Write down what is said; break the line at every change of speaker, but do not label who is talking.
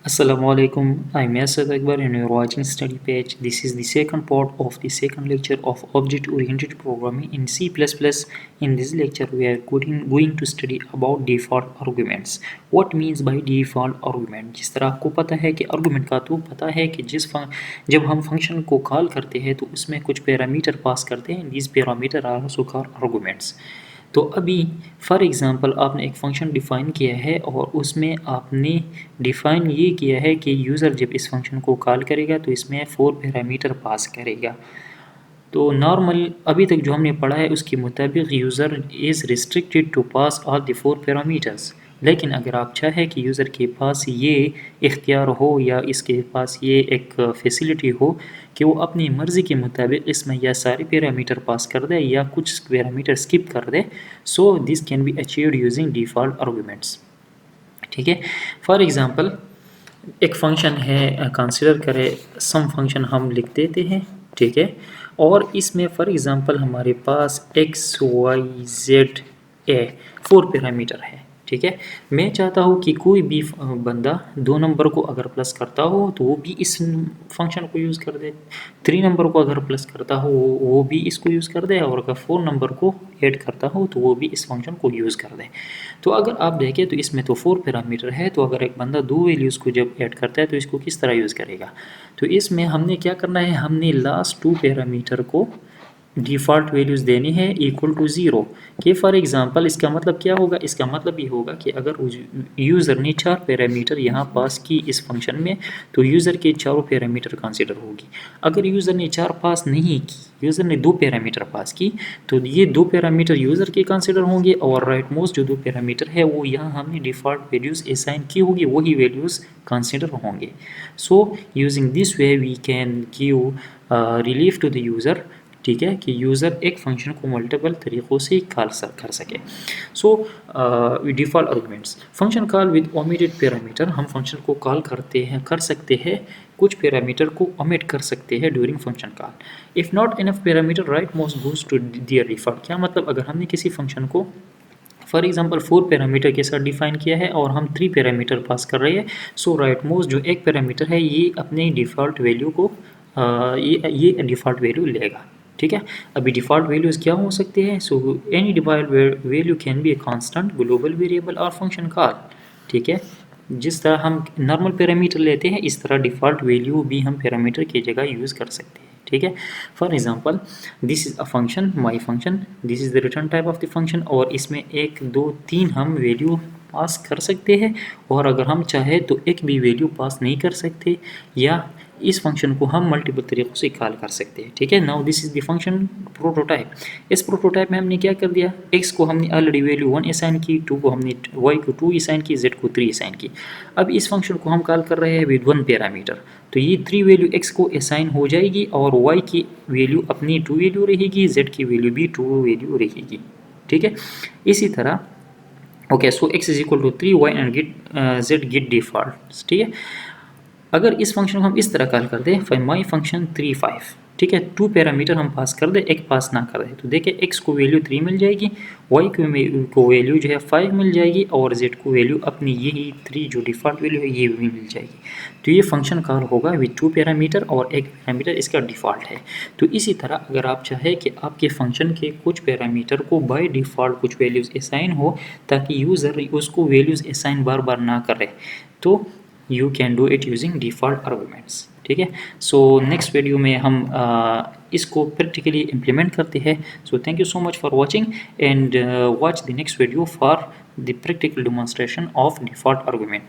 Assalamualaikum. I'm Yasir Akbar and you're watching Study Page. This is the second part of the second lecture of Object-Oriented Programming in C++. In this lecture, we are going to study about default arguments. What means by default argument? जिस तरह आपको पता है कि argument का तो पता है कि जब हम function को कॉल करते हैं तो उसमें कुछ पैरामीटर पास करते हैं. These parameter are also called arguments. तो अभी फॉर एग्ज़ाम्पल आपने एक फ़ंक्शन डिफ़ाइन किया है और उसमें आपने डिफ़ाइन ये किया है कि यूज़र जब इस फ़ंक्शन को कॉल करेगा तो इसमें 4 पैरामीटर पास करेगा. तो नॉर्मल अभी तक जो हमने पढ़ा है उसके मुताबिक user is restricted to pass all the 4 parameters. लेकिन अगर आप चाहें कि यूज़र के पास ये इख्तियार हो या इसके पास ये एक फैसिलिटी हो कि वो अपनी मर्ज़ी के मुताबिक इसमें या सारे पैरामीटर पास कर दे या कुछ पैरामीटर स्किप कर दे, so this can be achieved using default arguments. ठीक है. फॉर एग्ज़ाम्पल एक फ़ंक्शन है, कंसिडर करें सम फंक्शन हम लिख देते हैं. ठीक है. और इसमें फॉर एग्ज़ाम्पल हमारे पास x y z a 4 parameter है. ठीक है. मैं चाहता हूँ कि कोई भी बंदा 2 नंबर को अगर प्लस करता हो तो वो भी इस फंक्शन को यूज़ कर दे. 3 नंबर को अगर प्लस करता हो वो भी इसको यूज़ कर दे, और अगर 4 नंबर को ऐड करता हो तो वो भी इस फंक्शन को यूज़ कर दे. तो अगर आप देखें तो इसमें तो 4 पैरामीटर है, तो अगर एक बंदा 2 वैल्यूज़ को जब ऐड करता है तो इसको किस तरह यूज़ करेगा. तो इसमें हमने क्या करना है, हमने लास्ट 2 पैरामीटर को डिफ़ॉल्ट वैल्यूज़ देनी है इक्वल टू 0. कि फॉर एग्ज़ाम्पल इसका मतलब क्या होगा, इसका मतलब ये होगा कि अगर यूज़र ने 4 पैरामीटर यहाँ पास की इस फंक्शन में तो यूज़र के चारों पैरामीटर कंसिडर होगी. अगर यूज़र ने 4 पास नहीं की, यूज़र ने 2 पैरामीटर पास की, तो ये 2 पैरामीटर यूज़र के कंसिडर होंगे और राइट मोस्ट जो 2 पैरामीटर है वो यहाँ हमने डिफ़ॉल्ट वैल्यूज़ असाइन की होगी, वही वैल्यूज़ कंसिडर होंगे. So using this way we can give relief to the user. ठीक है, कि यूज़र एक फंक्शन को मल्टीपल तरीक़ों से कॉल कर सके. So default arguments. Function call with omitted parameter. हम फंक्शन को कॉल कर सकते हैं, कुछ पैरामीटर को ओमिट कर सकते हैं during function call. If not enough parameter right most goes to their default. क्या मतलब, अगर हमने किसी फंक्शन को फॉर एग्जाम्पल 4 पैरामीटर के साथ डिफ़ाइन किया है और हम 3 पैरामीटर पास कर रहे हैं, सो राइट मोस्ट जो एक पैरामीटर है ये अपने डिफ़ॉल्ट वैल्यू को ये डिफ़ॉल्ट वैल्यू लेगा. ठीक है. अभी डिफ़ॉल्ट वैल्यूज़ क्या हो सकते हैं. So any default value can be a constant, global variable और फंक्शन कॉल. ठीक है. जिस तरह हम नॉर्मल पैरामीटर लेते हैं इस तरह डिफ़ॉल्ट वैल्यू भी हम पैरामीटर की जगह यूज़ कर सकते हैं. ठीक है. For example this is a function, my function, this is the return type of the function, और इसमें 1 2 3 हम वैल्यू पास कर सकते हैं, और अगर हम चाहे तो एक भी वैल्यू पास नहीं कर सकते, या इस फंक्शन को हम मल्टीपल तरीक़ों से कॉल कर सकते हैं. ठीक है. Now this is the function prototype. इस प्रोटोटाइप में हमने क्या कर दिया, x को हमने ऑलरेडी वैल्यू 1 असाइन की, 2 को हमने y को 2 असाइन की, z को 3 असाइन की. अब इस फंक्शन को हम कॉल कर रहे हैं विद 1 पैरामीटर, तो ये 3 वैल्यू x को असाइन हो जाएगी और y की वैल्यू अपनी 2 वैल्यू रहेगी, z की वैल्यू भी 2 वैल्यू रहेगी. ठीक है. इसी तरह okay, so x is equal to 3 y and z get default. ठीक है. अगर इस फंक्शन को हम इस तरह कॉल कर दें, फाइंड माई फंक्शन 3 5. ठीक है. 2 पैरामीटर हम पास कर दें, एक पास ना कर दें, तो देखिए x को वैल्यू 3 मिल जाएगी, y को वैल्यू जो है 5 मिल जाएगी, और z को वैल्यू अपनी यही 3 जो डिफ़ॉल्ट वैल्यू है ये भी मिल जाएगी. तो ये फंक्शन कॉल होगा विद 2 पैरामीटर और एक पैरामीटर इसका डिफ़ॉल्ट है. तो इसी तरह अगर आप चाहें कि आपके फंक्शन के कुछ पैरामीटर को बाय डिफ़ॉल्ट कुछ वैल्यूज़ असाइन हो ताकि यूज़र उसको वैल्यूज़ असाइन बार बार ना करे, तो you can do it using default arguments. ठीक है. सो नेक्स्ट वीडियो में हम इसको प्रैक्टिकली इम्प्लीमेंट करते हैं. So thank you so much for watching and watch the next video for the practical demonstration of default argument.